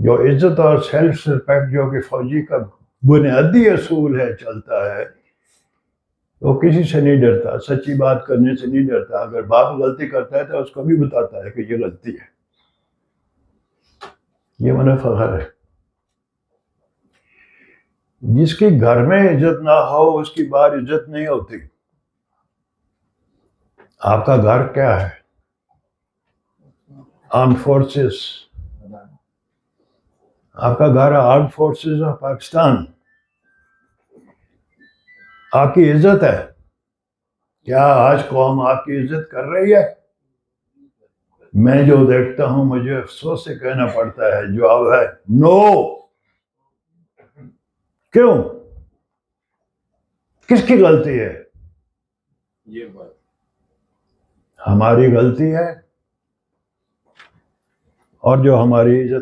जो इज्जत और सेल्फ रिस्पेक्ट जो कि फौजी का बुनियादी असूल है, चलता है, वो किसी से नहीं डरता, सच्ची बात करने से नहीं डरता। अगर बाप गलती करता है तो उसको भी बताता है कि ये गलती है। ये मने फख्र है। जिसकी घर में इज्जत ना हो उसकी बाहर इज्जत नहीं होती। आपका घर क्या है? Armed forces. आपका घर आर्म्ड फोर्सेस ऑफ पाकिस्तान। आपकी इज्जत है। क्या आज कौम आपकी इज्जत कर रही है? मैं जो देखता हूं मुझे अफसोस से कहना पड़ता है, जवाब है नो। क्यों? किसकी गलती है? ये बात हमारी गलती है। और जो हमारी इज्जत